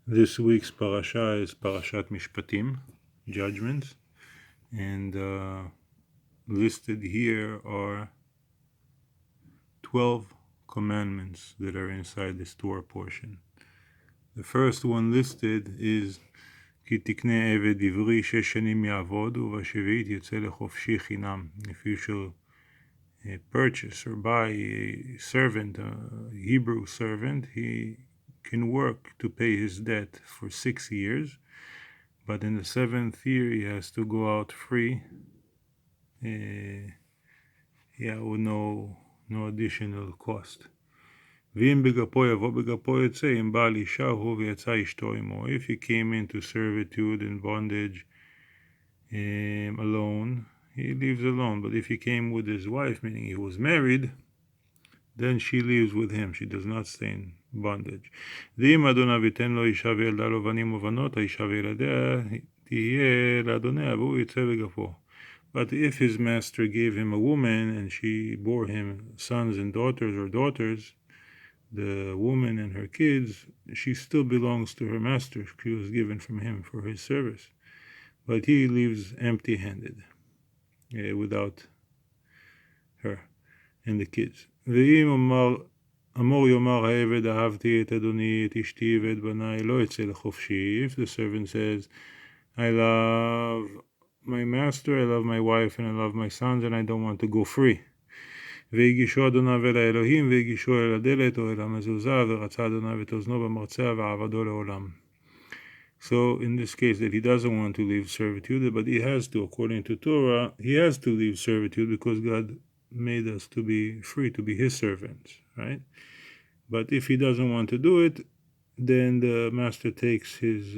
This week's parasha is Parashat Mishpatim, Judgments, and listed here are 12 commandments that are inside this Torah portion. The first one listed is כי תקנה עבד עברי 6 שנים יעבוד ובשביעית יצא לחופשי חינם. If you shall purchase or buy a servant, a Hebrew servant, he can work to pay his debt for 6 years, but in the 7th year he has to go out free, with no additional cost. ואם בגפו יבוא בגפו יצא, אם בעל אישה הוא ויצא אשתו עמו. If he came into servitude and bondage alone, he leaves alone. But if he came with his wife, meaning he was married, then she leaves with him. She does not stay in bondage. ואם אדוניו ייתן לו אישה וילדה לו בנים ובנות, האישה וילדיה תהיה לאדוניה והוא יצא בגפו. But if his master gave him a woman and she bore him sons and daughters or daughters, the woman and her kids, she still belongs to her master. She was given from him for his service. But he leaves empty-handed, without her and the kids. ואם אמור יאמר העבד אהבתי את אדוני את אשתי ואת בניי לא יצא לחופשי. If the servant says, I love my master, I love my wife, and I love my sons, and I don't want to go free. והגישו אדוניו אל האלוהים, והגישו אל הדלת או אל המזוזה, ורצה אדוניו את אוזנו במרצע, ועבדו לעולם. So in this case that he doesn't want to leave servitude, but he has to, according to Torah, he has to leave servitude because God made us to be free, to be his servants, right? But if he doesn't want to do it, then the master takes his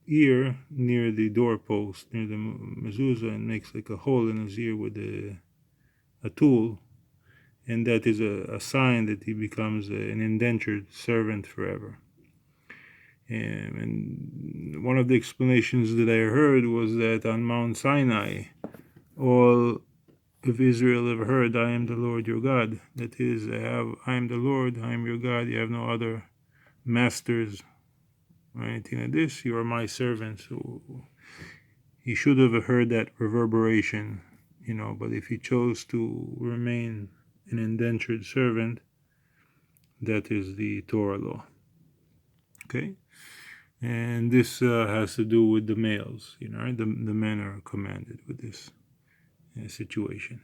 ear near the doorpost, near the mezuzah, and makes like a hole in his ear with a tool, and that is a sign that he becomes an indentured servant forever. And one of the explanations that I heard was that on Mount Sinai, all of Israel have heard, I am the Lord your God. That is, I am the Lord, I am your God, you have no other masters or anything like this, you are my servants. So he should have heard that reverberation, but if he chose to remain an indentured servant, that is the Torah law. Okay? And this has to do with the males, right? The men are commanded with this situation.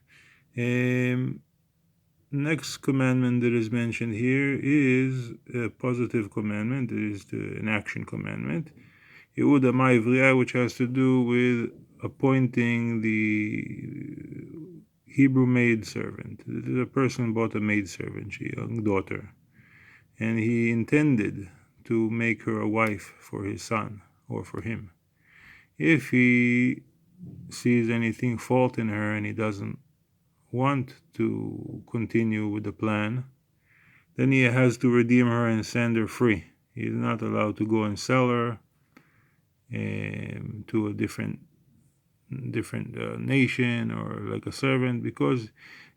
Next commandment that is mentioned here is a positive commandment. It is an action commandment. Yehuda Ma'ivriya, which has to do with appointing the Hebrew maidservant. A person bought a maidservant, a young daughter, and he intended to make her a wife for his son or for him. If he sees anything fault in her and he doesn't want to continue with the plan, then he has to redeem her and send her free. He is not allowed to go and sell her to a different nation or like a servant, because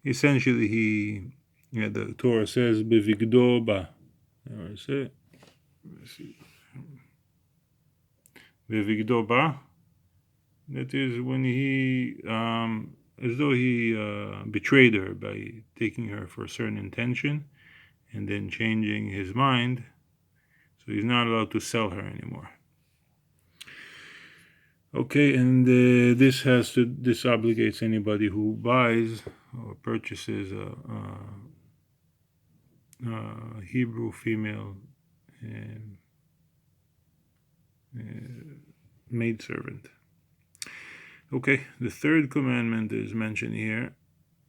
essentially the Torah says bevigdo ba. Bevigdo ba. That is when he as though he betrayed her by taking her for a certain intention and then changing his mind, so he's not allowed to sell her anymore. Okay, and this obligates anybody who buys or purchases a Hebrew female maidservant. Okay, the third commandment that is mentioned here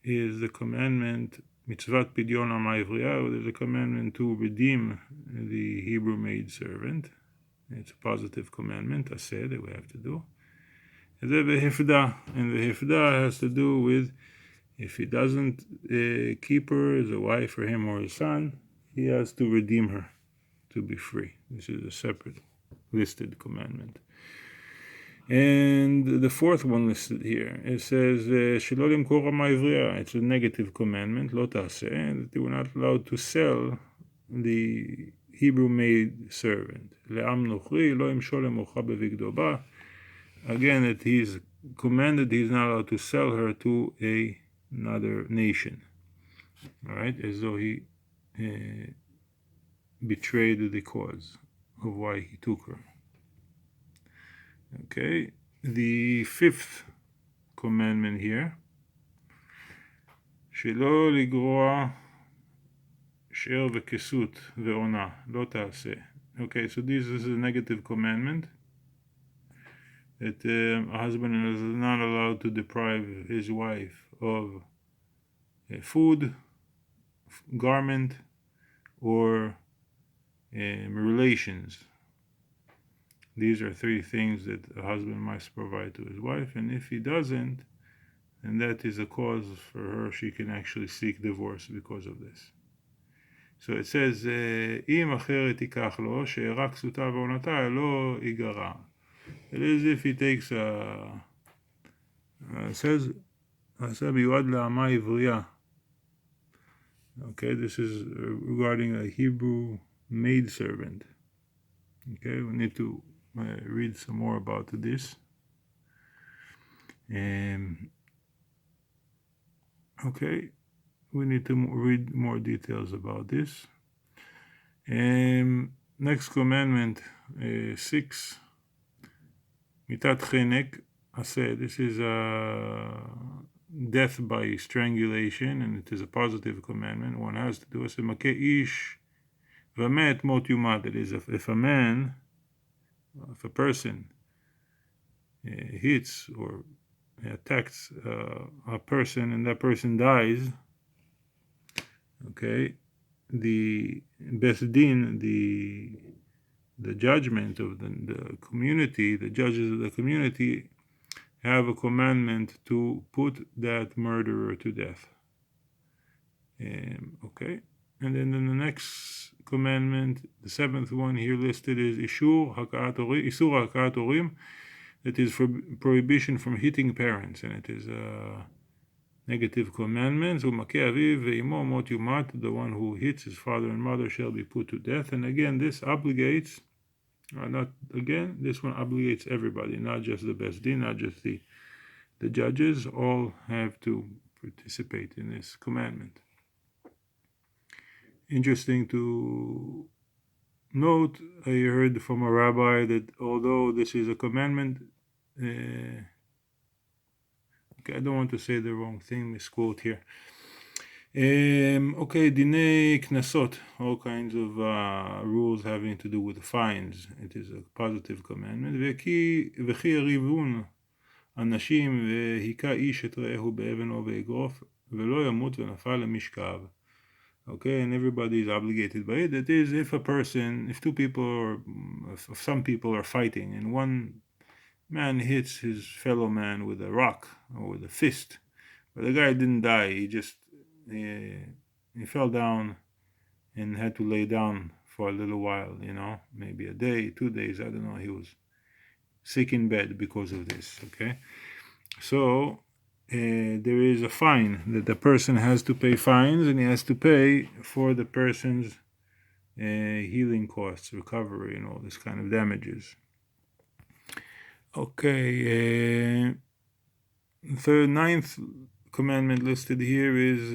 is the commandment mitzvat pidyon ha'ma'ivriya. There's a commandment to redeem the Hebrew maidservant. It's a positive commandment, aseh, that we have to do. And the hefda has to do with if he doesn't keep her as a wife for him or his son, he has to redeem her to be free. This is a separate listed commandment. And the fourth one listed here, it says shelo limkor ha'ma'ivriya. It's a negative commandment, lo ta'aseh, that they were not allowed to sell the Hebrew maid servant. Le'am nochri lo imshol lemocha bevigdo ba. Again, that he's commanded he's not allowed to sell her to another nation. All right, as though he betrayed the cause of why he took her. Okay, the fifth commandment here, שלא לגרוע שאר וכסות ועונה, לא תעשה. Okay, so this is a negative commandment, that a husband is not allowed to deprive his wife of food, garment, or relations. These are three things that a husband must provide to his wife, and if he doesn't, then that is a cause for her, she can actually seek divorce because of this. So it says, אם אחרת תיקח לו, שאירה כסותה ועונתה לא ייגרע. It is if he takes it says, מיועד לאמה עברייה. Okay, this is regarding a Hebrew maid servant. Okay, we need to read some more about this. Okay, we need to read more details about this. Next commandment, 6, mitat chenek aseh. This is death by strangulation, and it is a positive commandment. One has to do it. Makeh ish v'met mot yumad. It is if a man, if a person hits or attacks a person and that person dies, okay, the Besdin, the judgment of the community, the judges of the community have a commandment to put that murderer to death. Okay, and then in the next commandment, the seventh one here listed is Isur Hakaat Orim. It is for prohibition from hitting parents, and it is a negative commandment. The one who hits his father and mother shall be put to death. And again, this obligates, this one obligates everybody, not just the Besdin, not just the judges. All have to participate in this commandment. Interesting to note, I heard from a rabbi that although this is a commandment, okay, I don't want to say the wrong thing, misquote here. Okay, dinei knasot, all kinds of rules having to do with fines. It is a positive commandment. וכי יריבון אנשים והיכה איש את רעהו באבן או באגרוף ולא ימות ונפל למשכב. Okay, and everybody is obligated by it. That is, if two people or if some people are fighting and one man hits his fellow man with a rock or with a fist, but the guy didn't die, he just he fell down and had to lay down for a little while, maybe a day, 2 days, I don't know, he was sick in bed because of this. Okay, so there is a fine that the person has to pay fines, and he has to pay for the person's healing costs, recovery, and all this kind of damages. Okay, ninth commandment listed here is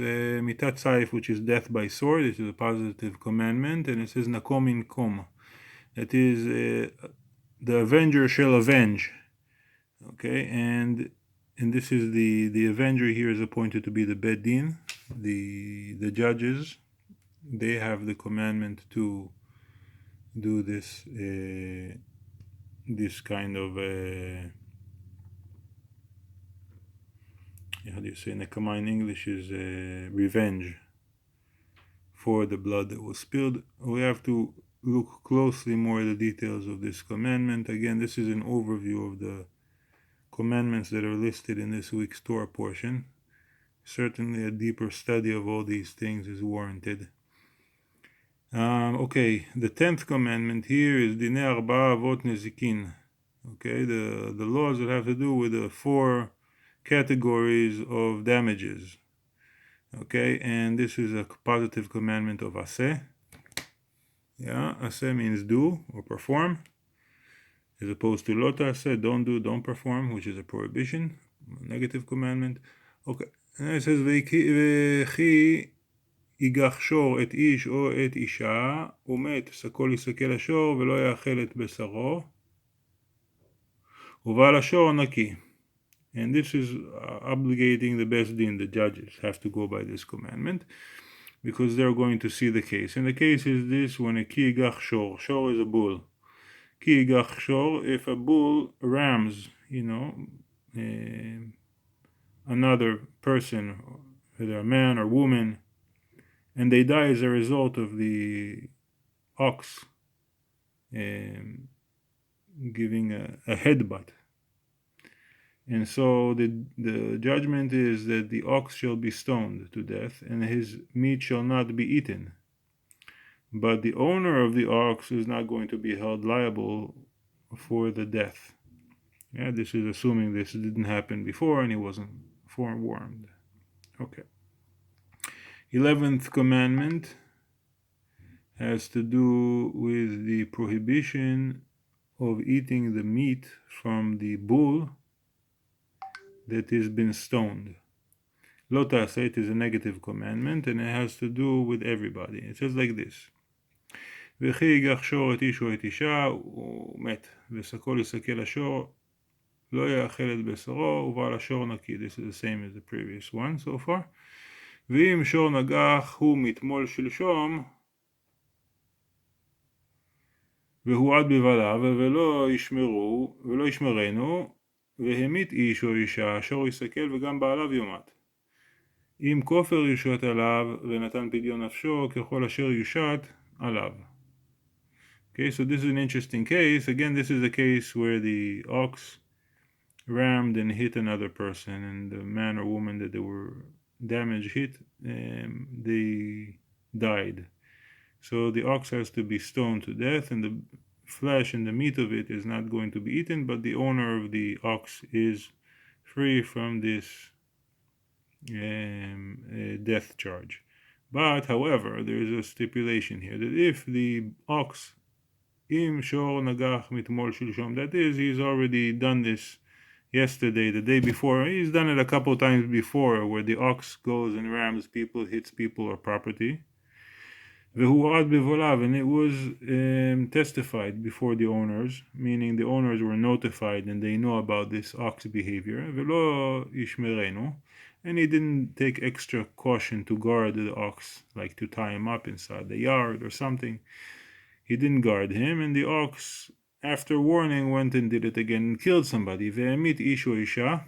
mitat saif, which is death by sword. This is a positive commandment, and it says nakom inkom. That is, the avenger shall avenge. Okay, and this is the avenger here is appointed to be the Bedin, the judges. They have the commandment to do this kind of how do you say nekama in English is revenge for the blood that was spilled. We have to look closely more at the details of this commandment. Again, this is an overview of the commandments that are listed in this week's Torah portion. Certainly a deeper study of all these things is warranted. Okay, the 10th commandment here is Dinei Arba'a Avot Nezikin. Okay, the laws that have to do with the 4 categories of damages. Okay, and this is a positive commandment of Aseh. Yeah, aseh means do or perform, as opposed to lo ta'aseh, don't do, don't perform, which is a prohibition, a negative commandment. Okay, and it says, וכי ייגח שור את איש או את אישה, ומת, שקול יסכל השור ולא יאכל את בשרו, ובעל השור נקי. And this is obligating the best din, the judges have to go by this commandment, because they're going to see the case. And the case is this: when a ki yigach shor, shor is a bull. Ki yigach shor, if a bull rams, another person, whether a man or woman, and they die as a result of the ox giving a headbutt. And so the judgment is that the ox shall be stoned to death, and his meat shall not be eaten. But the owner of the ox is not going to be held liable for the death. Yeah, this is assuming this didn't happen before and he wasn't forewarned. Okay. 11th commandment has to do with the prohibition of eating the meat from the bull that has been stoned. Lo ta'aseh, it is a negative commandment, and it has to do with everybody. It says like this: וכי ייגח שור את איש או את אישה, הוא מת, ושקול יסכל השור, לא יאכל את בשרו, ובעל השור נקי. This is the same as the previous one so far. ואם שור נגח הוא מתמול שלשום, והוא עד בבעליו, ולא ישמרנו, והמית איש או אישה, השור יסכל וגם בעליו יומת. אם כופר יושת עליו, ונתן פדיון נפשו, ככל אשר יושת עליו. Okay, so this is an interesting case. Again, this is a case where the ox rammed and hit another person, and the man or woman that they were damaged hit, they died. So the ox has to be stoned to death, and the flesh and the meat of it is not going to be eaten, but the owner of the ox is free from this death charge. But however, there is a stipulation here that if the ox im shor nagach mitmol shilshom, that is, he's already done this yesterday, the day before, he's done it a couple times before, where the ox goes and rams people, hits people or property, והוא עד בבעליו, and it was testified before the owners, meaning the owners were notified and they know about this ox behavior, ולא ישמרנו, and he didn't take extra caution to guard the ox, like to tie him up inside the yard or something. He didn't guard him, and the ox, after warning, went and did it again and killed somebody. והמית איש או אישה,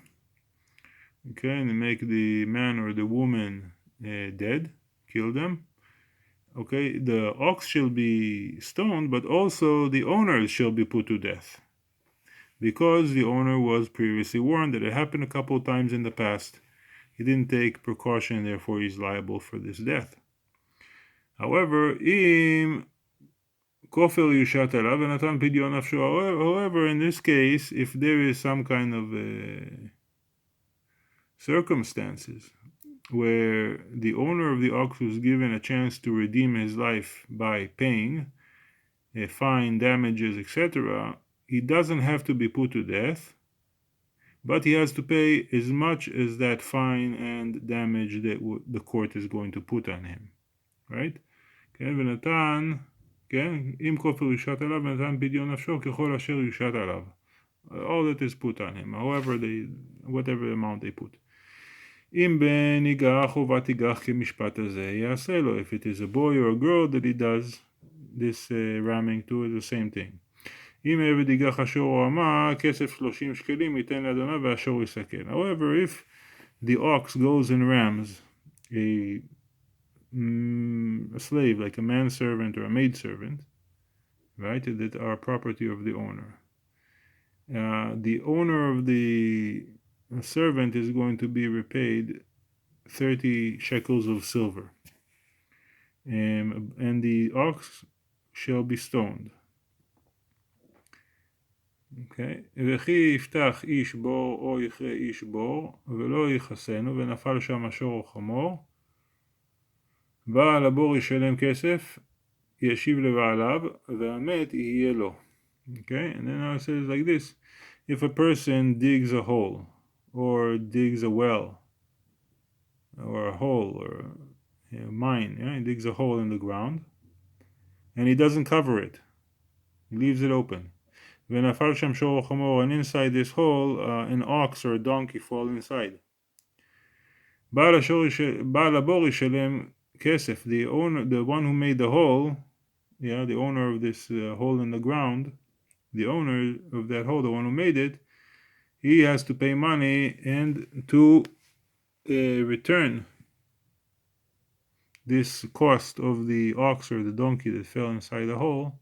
okay, and make the man or the woman dead, kill them. Okay, the ox shall be stoned, but also the owners shall be put to death, because the owner was previously warned that it happened a couple times in the past. He didn't take precaution, therefore he's liable for this death. However, im kofel yushat alav v'natan pidyon nafsho. However, in this case, if there is some kind of circumstances where the owner of the ox was given a chance to redeem his life by paying a fine, damages, etc., he doesn't have to be put to death, but he has to pay as much as that fine and damage that the court is going to put on him, right? ונתן, אם כופר יושת עליו, ונתן פדיון נפשו ככל אשר יושת עליו. All that is put on him, whatever amount they put. אם בן ייגח או בת ייגח כמשפט הזה, יעשה לו. If it is a boy or a girl that he does this ramming to, is the same thing. אם עבד ייגח השור או אמה, כסף 30 שקלים ייתן לאדוניו והשור יסכל. However, if the ox goes and rams a slave, like a manservant or a maidservant, right, that are property of the owner, the owner of the servant is going to be repaid 30 shekels of silver, and the ox shall be stoned. Okay. וכי יפתח איש בור או יכרה איש בור ולא יכסנו ונפל שם השור או חמור, בעל הבור ישלם כסף ישיב לבעליו, והמת יהיה לו. Okay, and then now it says like this: if a person digs a hole, or digs a well, or a hole, or a mine, yeah, he digs a hole in the ground, and he doesn't cover it, he leaves it open. ונפל שם שור או חמור, and inside this hole, an ox or a donkey fall inside. בעל הבור ישלם כסף. The one who made the hole, yeah, the owner of this hole in the ground, the owner of that hole, the one who made it, he has to pay money and to return this cost of the ox or the donkey that fell inside the hole.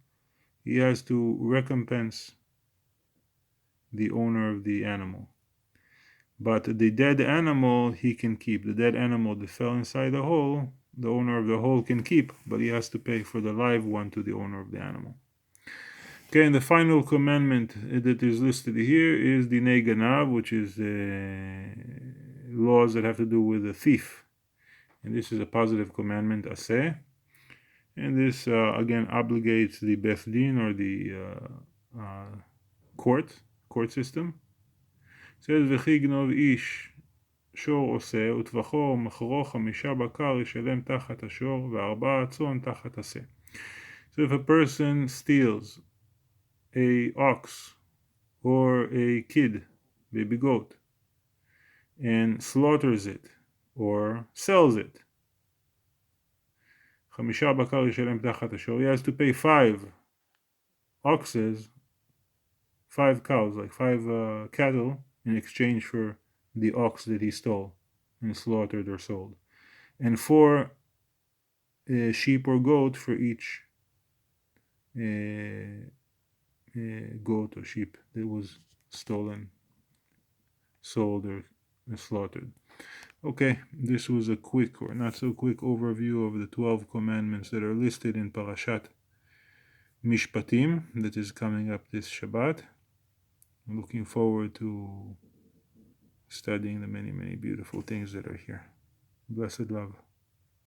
He has to recompense the owner of the animal. But the dead animal he can keep. The dead animal that fell inside the hole, the owner of the hole can keep, but he has to pay for the live one to the owner of the animal. Okay, and the final commandment that is listed here is Dinei Ganav, which is laws that have to do with a thief. And this is a positive commandment, Aseh. And this, again, obligates the Beth Din, or the court system. It says, וכי יגנוב איש שור עושה, וטבחו ומכרו 5 בקר ישלם תחת השור, ו4 צאן תחת השה. So if a person steals a ox or a kid, baby goat, and slaughters it or sells it, 5 בקר ישלם תחת השור, he has to pay 5 oxes, 5 cows, like 5 cattle, in exchange for the ox that he stole and slaughtered or sold, and 4 sheep or goat for each goat or sheep that was stolen, sold, or slaughtered. Okay, this was a quick, or not so quick, overview of the 12 commandments that are listed in Parashat Mishpatim that is coming up this Shabbat. I'm looking forward to studying the many, many beautiful things that are here. Blessed love.